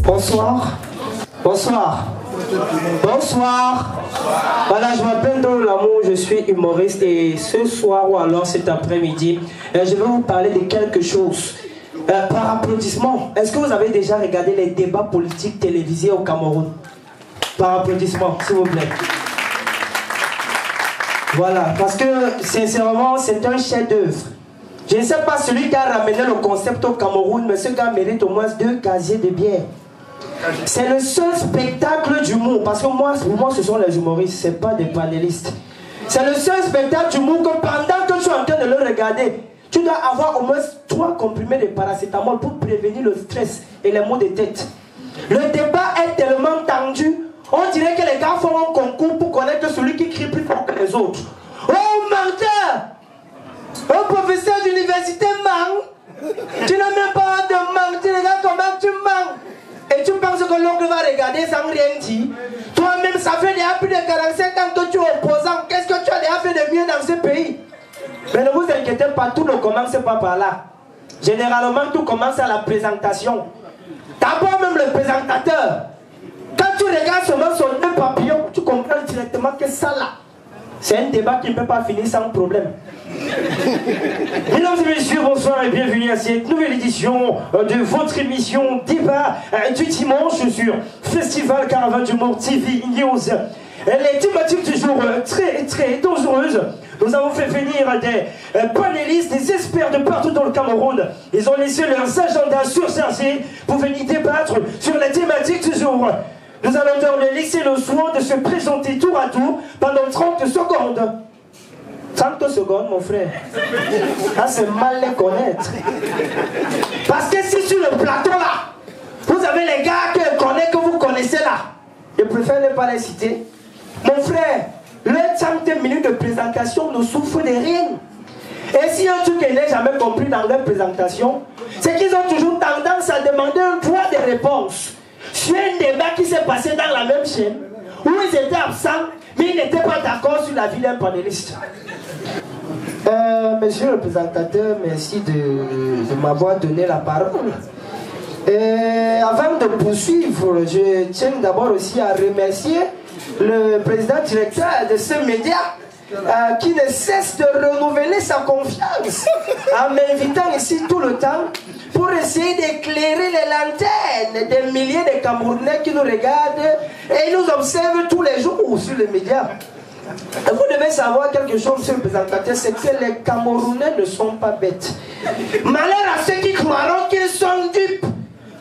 Bonsoir. Bonsoir. Bonsoir. Voilà, je m'appelle Dolo Lamour, je suis humoriste et ce soir ou alors cet après-midi, je vais vous parler de quelque chose. Par applaudissement, est-ce que vous avez déjà regardé les débats politiques télévisés au Cameroun? Par applaudissement, s'il vous plaît. Voilà, parce que sincèrement, c'est un chef-d'œuvre. Je ne sais pas celui qui a ramené le concept au Cameroun, mais ce gars mérite au moins 2 casiers de bière. C'est le seul spectacle d'humour, parce que moi, pour moi, ce sont les humoristes, ce n'est pas des panélistes. C'est le seul spectacle d'humour que pendant que tu es en train de le regarder, tu dois avoir au moins 3 comprimés de paracétamol pour prévenir le stress et les maux de tête. Le débat est tellement tendu, on dirait que les gars font un concours pour connaître celui qui crie plus fort que les autres. Oh, menteur! Un professeur d'université ment. Tu n'as même pas hâte de mentir, les gars, comment tu mens? Et tu penses que l'oncle va regarder sans rien dire? Toi-même, ça fait déjà plus de 45 ans que tu es opposant. Qu'est-ce que tu as déjà fait de mieux dans ce pays? Mais ne vous inquiétez pas, tout ne commence pas par là. Généralement, tout commence à la présentation. D'abord même le présentateur. Quand tu regardes seulement son nœud papillon, tu comprends directement que ça là, c'est un débat qui ne peut pas finir sans problème. Mesdames et messieurs, bonsoir et bienvenue à cette nouvelle édition de votre émission débat du dimanche sur Festival Caravane d'Humour TV News. Les thématiques du jour très dangereuses. Nous avons fait venir des panélistes, des experts de partout dans le Cameroun. Ils ont laissé leurs agendas surchargés pour venir débattre sur les thématiques du jour. Nous allons leur laisser le soin de se présenter tour à tour pendant 30 secondes. 30 secondes, mon frère. Ah, c'est mal les connaître. Parce que si sur le plateau là, vous avez les gars que vous connaissez là, je préfère ne pas les citer. Mon frère, le 30 minutes de présentation ne souffre de rien. Et si un truc que je n'ai jamais compris dans leur présentation, c'est qu'ils ont toujours tendance à demander un droit de réponse sur un débat qui s'est passé dans la même chaîne, où ils étaient absents, mais ils n'étaient pas d'accord sur la vie d'un panéliste. Monsieur le présentateur, merci de m'avoir donné la parole. Avant de poursuivre, je tiens d'abord aussi à remercier le président directeur de ce média qui ne cesse de renouveler sa confiance en m'invitant ici tout le temps pour essayer d'éclairer les lanternes des milliers de Camerounais qui nous regardent et nous observent tous les jours sur les médias. Vous devez savoir quelque chose, monsieur le présentateur, c'est que les Camerounais ne sont pas bêtes. Malheur à ceux qui croiront qu'ils sont dupes.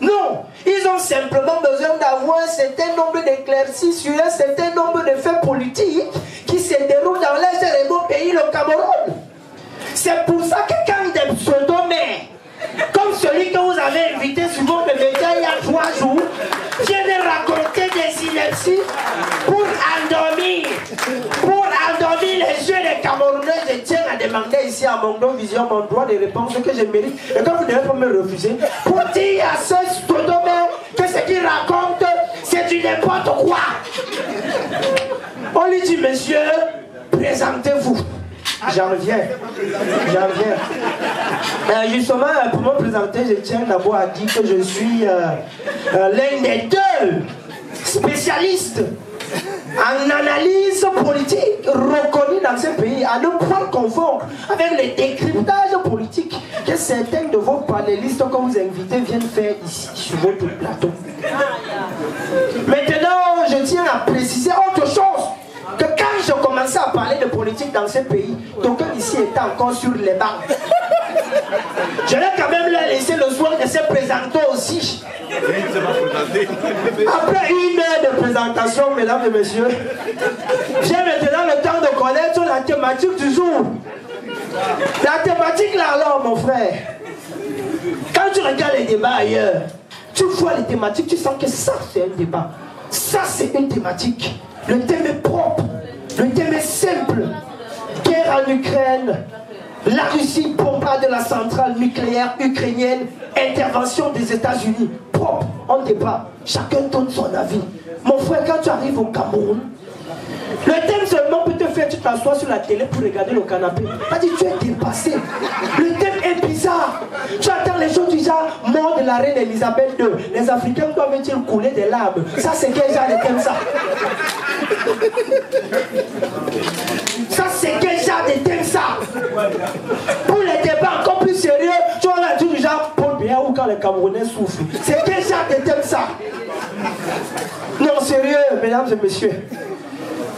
Non, ils ont simplement besoin d'avoir un certain nombre d'éclaircies sur un certain nombre de faits politiques qui se déroulent dans l'un des beaux pays, le Cameroun. C'est pour ça que quand des pseudo-maires, comme celui que vous avez invité sur votre média il y a 3 jours, viennent raconter des inepties pour endormir les yeux des Camerounais. Je tiens à demander ici à mon nom Vision mon droit de réponse que je mérite. Et quand vous ne devez pas me refuser, pour dire à ce pseudo-maire que ce qu'il raconte, c'est du n'importe quoi. On lui dit, monsieur, présentez-vous. J'en reviens. Justement, pour me présenter, je tiens d'abord à dire que je suis l'un des 2 spécialistes en analyse politique reconnu dans ce pays, à ne point confondre avec les décryptages politiques que certains de vos panélistes que vous invitez viennent faire ici sur votre plateau. Maintenant, je tiens à préciser autre chose, que quand je commençais à parler de politique dans ce pays, d'aucuns ici étaient encore sur les bancs. Je vais quand même leur laisser le soin de se présenter aussi. Après 1 heure de présentation, mesdames et messieurs, j'ai maintenant le temps de connaître la thématique du jour. La thématique là, alors, mon frère, quand tu regardes les débats ailleurs, tu vois les thématiques, tu sens que ça c'est un débat. Ça c'est une thématique. Le thème est propre, le thème est simple. Guerre en Ukraine, la Russie bombarde la centrale nucléaire ukrainienne, intervention des États-Unis. Propre, on débat, chacun donne son avis. Mon frère, quand tu arrives au Cameroun, Le thème seulement peut te faire, tu t'assois sur la télé pour regarder le canapé. Pas dit, tu es dépassé. Le thème est bizarre. Tu attends les gens du genre, mort de la reine Elisabeth II. Les Africains doivent-ils couler des larmes? Ça, c'est quel genre de thème, ça? Ça, c'est quel genre de thème, ça? Pour les débats encore plus sérieux, tu vois là, du genre, Paul Biya ou quand les Camerounais souffrent. C'est quel genre de thème, ça? Non, sérieux, mesdames et messieurs.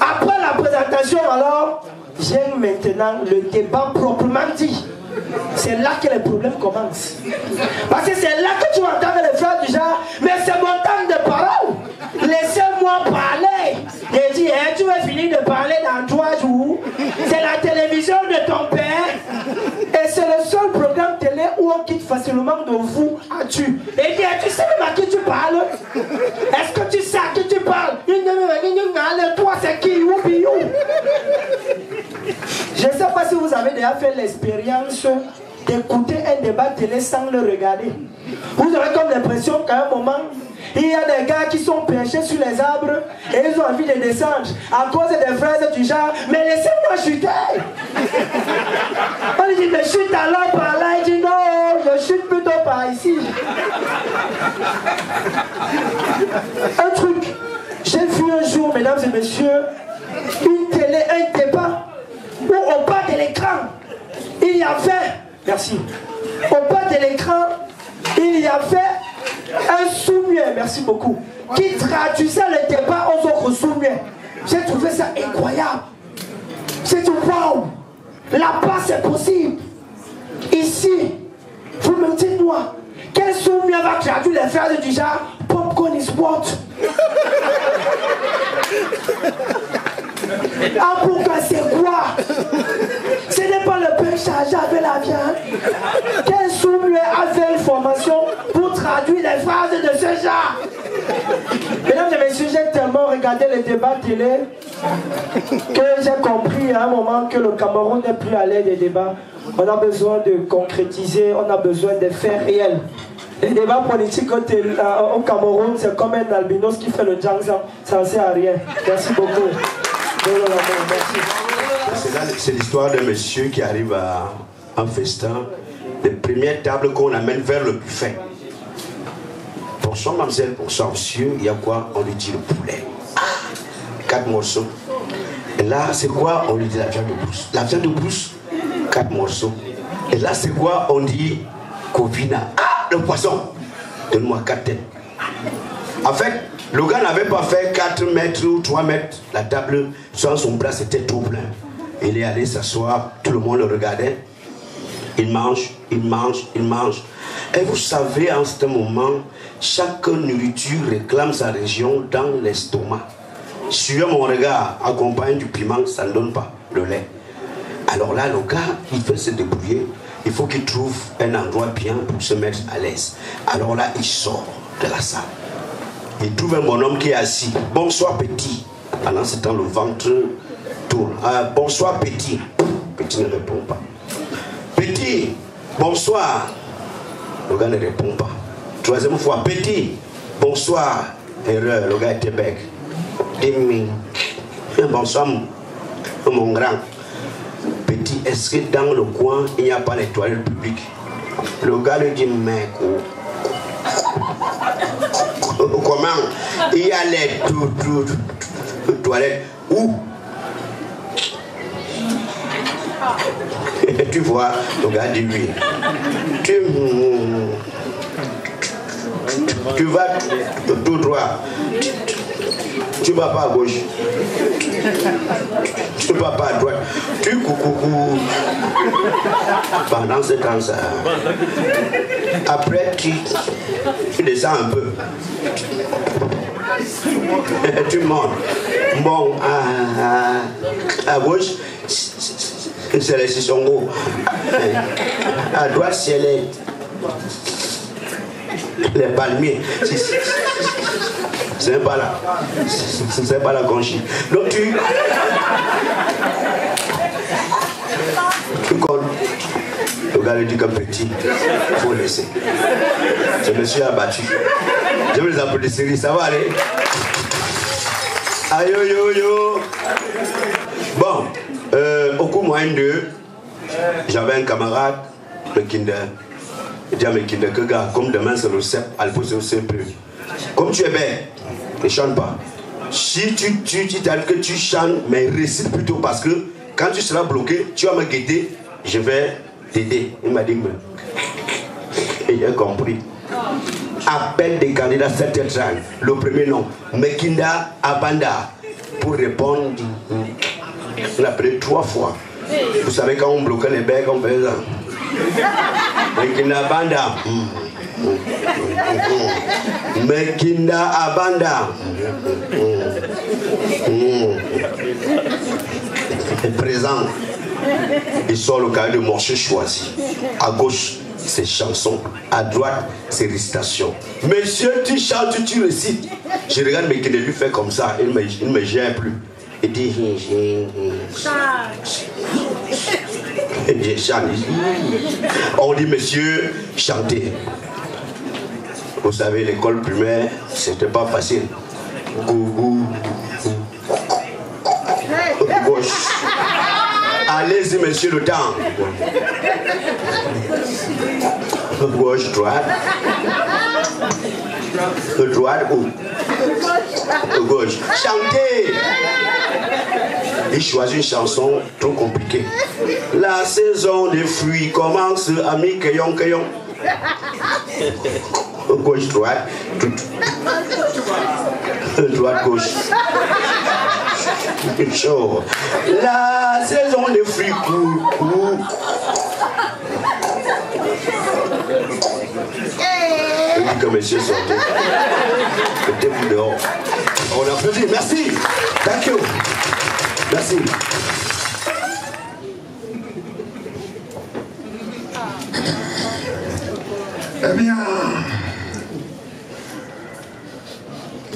Après la présentation, alors, j'aime maintenant le débat proprement dit. C'est là que les problèmes commencent. Parce que c'est là que tu entends les frères du genre, mais c'est mon temps de parole. Laissez-moi parler. J'ai dit, hein, tu vas finir de parler dans 3 jours. C'est la télévision de ton père. Et c'est le seul programme télé où on quitte facilement de vous à tu. Et dit, tu sais même à qui tu parles? Est-ce que tu sais à qui tu parles? Toi, c'est qui? Je ne sais pas si vous avez déjà fait l'expérience d'écouter un débat télé sans le regarder. Vous aurez comme l'impression qu'à un moment, il y a des gars qui sont perchés sur les arbres et ils ont envie de descendre à cause des phrases du genre, mais laissez-moi chuter. On lui dit, mais chute alors par là. Il dit, non, je chute plutôt par ici. Un truc, j'ai vu un jour, mesdames et messieurs, une télé, un débat où au bas de l'écran, il y avait, merci, au bas de l'écran, il y avait un sourd-muet, merci beaucoup, qui traduisait le débat aux autres sourds-muets. J'ai trouvé ça incroyable. J'ai dit, waouh, là-bas c'est possible. Ici, vous me dites-moi, quel sourd-muet va traduire les phrases du genre, popcorn is what? Ah, pourquoi c'est quoi? Ce n'est pas le pain chargé avec la viande. Quel sourd-muet a fait une formation pour traduire les phrases de ce genre? Mesdames et messieurs, j'ai tellement regardé les débats télé que j'ai compris à un moment que le Cameroun n'est plus à l'aise des débats. On a besoin de concrétiser, on a besoin de faits réels. Les débats politiques au Cameroun, c'est comme un albinos qui fait le jangzang, ça ne sert à rien. Merci beaucoup. C'est l'histoire d'un monsieur qui arrive à un festin, les premières tables qu'on amène vers le buffet. Pour son mademoiselle, pour son monsieur, il y a quoi? On lui dit le poulet. 4 morceaux. Et là, c'est quoi? On lui dit la viande de brousse. La viande de brousse, 4 morceaux. Et là, c'est quoi? On dit covina. Ah, le poisson. Donne-moi 4 têtes. En fait, le gars n'avait pas fait 4 mètres ou 3 mètres. La table, sur son bras, c'était tout plein. Il est allé s'asseoir, tout le monde le regardait. Il mange, il mange, il mange. Et vous savez, en ce moment, chaque nourriture réclame sa région dans l'estomac. Sur mon regard, accompagné du piment, ça ne donne pas le lait. Alors là, le gars, il fait se débrouiller. Il faut qu'il trouve un endroit bien pour se mettre à l'aise. Alors là, il sort de la salle. Il trouve un bonhomme qui est assis. Bonsoir petit. Pendant ce temps, le ventre tourne. Ah, bonsoir petit. Petit ne répond pas. Petit, bonsoir. Le gars ne répond pas. Troisième fois, petit, bonsoir. Erreur, le gars était bec. Demi. Bonsoir, mon grand. Petit, est-ce que dans le coin, il n'y a pas les toilettes publiques? Le gars lui dit, mec, comment? Il y a les toilettes. Où? Tu vois, le gars dit lui. Tu vas tout droit. Tu ne vas pas à gauche. Tu ne vas pas à droite. Tu coucou. Pendant ce temps, ça. Après, tu descends un peu. Tu montes. Bon, à gauche, c'est les Sissongo. À droite, c'est les palmiers. C'est pas là. C'est pas la conchie. Donc tu colles. Le gars lui dit comme petit, il faut laisser. Je me suis abattu. Je me les applaudisserai, ça va aller. Aïe, yo, yo. Bon, au cours moyen de, j'avais un camarade, le kinder. Il dit à mes kinder que gars, comme demain c'est le CEP, elle faut se CEP. Comme tu es belle, ne chante pas. Si tu t'arrives que tu chantes, mais récite plutôt parce que quand tu seras bloqué, tu vas me guetter, je vais t'aider. Il m'a dit, et j'ai compris. Appel des candidats 7h30. Le premier nom, Mekinda Abanda. Pour répondre, on l'a appelé 3 fois. Vous savez, quand on bloquait les becs, on faisait ça. Mekinda Abanda. Mekinda Abanda. Présent. Il sort le cahier de morceaux choisi. À gauche, c'est chansons. À droite, c'est récitation. Monsieur, tu chantes, tu récites. Je regarde Mekinda lui fait comme ça. Il ne me gère plus. Il dit je chante. On dit monsieur, chantez. Vous savez, l'école primaire, c'était pas facile. Gougou. Gauche. Allez-y, monsieur, le temps. Gauche, droite. Droite ou gauche. Chantez. Il choisit une chanson trop compliquée. La saison des fruits commence à mi-keyon. Gauche, droite. Droite, gauche. Chaud. La saison des fruits court. Je dis que monsieur sortez. Mettez-vous dehors. On applaudit. Merci. Thank you. Merci. Eh bien,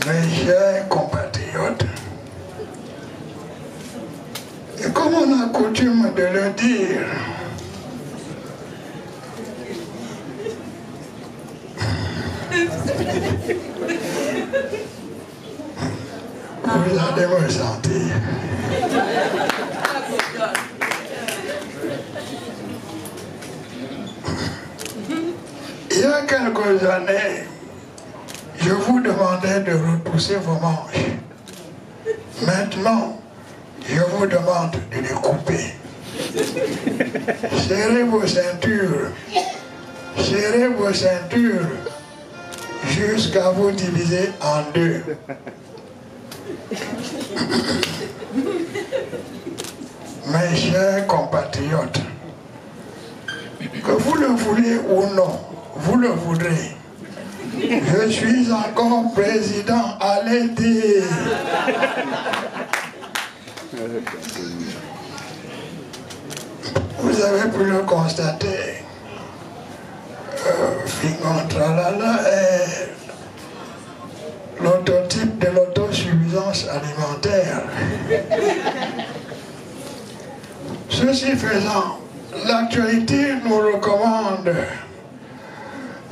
mes chers compatriotes, et comme on a coutume de le dire, vous allez me sentir. Il y a quelques années, je vous demandais de repousser vos manches. Maintenant, je vous demande de les couper. Serrez vos ceintures. Serrez vos ceintures jusqu'à vous diviser en deux. Mes chers compatriotes, que vous le voulez ou non, vous le voudrez. Je suis encore président à l'été. Vous avez pu le constater. Fingon Tralala est l'autotype de l'autosuffisance alimentaire. Ceci faisant, l'actualité nous recommande.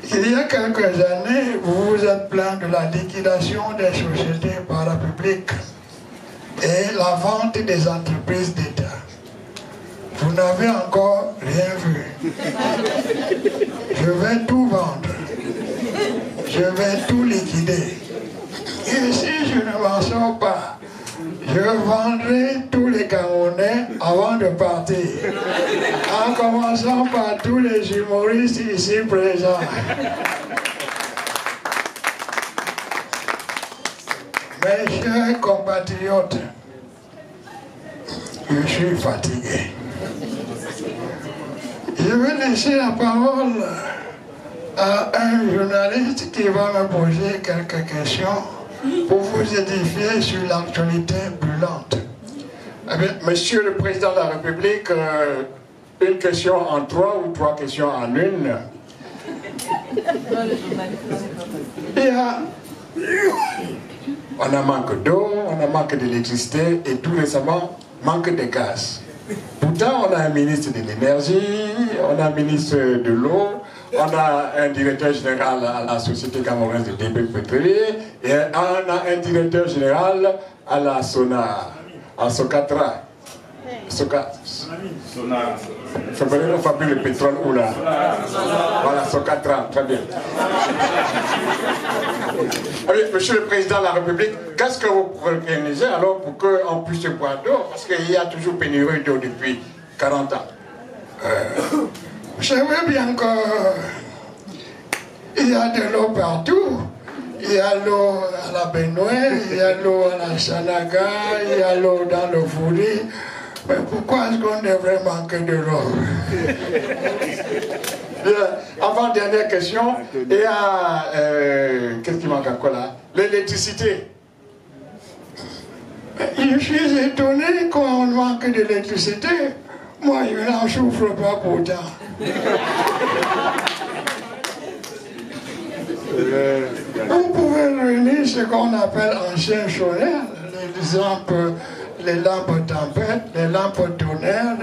Il y a quelques années, vous vous êtes plaint de la liquidation des sociétés parapubliques et la vente des entreprises d'État. Vous n'avez encore rien vu. Je vais tout vendre. Je vais tout liquider. Et si je ne m'en sors pas, je vendrai tous les Camerounais avant de partir. En commençant par tous les humoristes ici présents. Mes chers compatriotes, je suis fatigué. Je vais laisser la parole à un journaliste qui va me poser quelques questions pour vous édifier sur l'actualité brûlante. Eh bien, Monsieur le Président de la République, une question en 3 ou 3 questions en une. On a manque d'eau, on a manque d'électricité et tout récemment, manque de gaz. Pourtant, on a un ministre de l'énergie, on a un ministre de l'eau, On a un directeur général à la Société camerounaise de débit pétrolier et on a un directeur général à la Sonar, à Socatra. On fabrique le pétrole ou là. Voilà, Socatra, très bien. Oui, Monsieur le Président de la République, qu'est-ce que vous organisez alors pour qu'on puisse boire d'eau? Parce qu'il y a toujours pénurie d'eau depuis 40 ans. Vous savez bien qu'il y a de l'eau partout. Il y a l'eau à la Benoué, il y a l'eau à la Sanaga, il y a l'eau dans le Fouri. Mais pourquoi est-ce qu'on devrait manquer de l'eau? Avant-dernière question, il y a... qu'est-ce qui manque encore là? L'électricité. Je suis étonné qu'on manque d'électricité. Moi, je n'en souffre pas pourtant. Vous pouvez réunir ce qu'on appelle anciens solaires, les lampes tempête, les lampes tonnerre.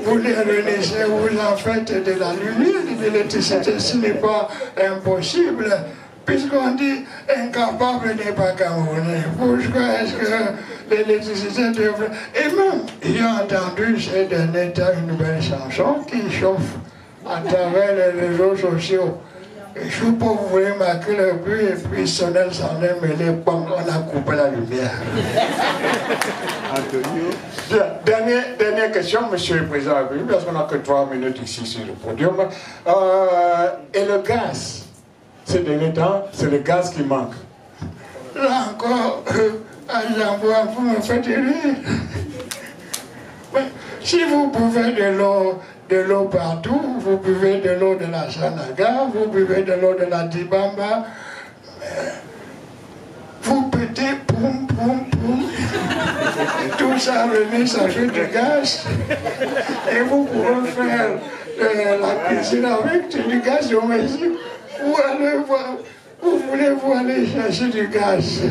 Vous les réunissez, vous en faites de la lumière, de l'électricité. Ce n'est pas impossible, puisqu'on dit incapable n'est pas camerounais. Pourquoi est-ce que l'électricité devrait... Et même, j'ai entendu ces derniers temps une nouvelle chanson qui chauffe à travers les réseaux sociaux. Je suis pas voulu marquer le but et puis Sonel s'en est mêlé, on a coupé la lumière. Dernière question, Monsieur le Président de la République, parce qu'on n'a que 3 minutes ici sur le podium. Et le gaz, ces derniers temps, c'est le gaz qui manque. Là encore, vous me faites rire. Si vous buvez de l'eau partout, vous buvez de l'eau de la Sanaga, vous buvez de l'eau de la Dibamba, vous pétez, poum, poum, poum, tout ça remet, ça fait du gaz, et vous pouvez faire la cuisine avec du gaz domestique, vous voulez vous aller chercher du gaz.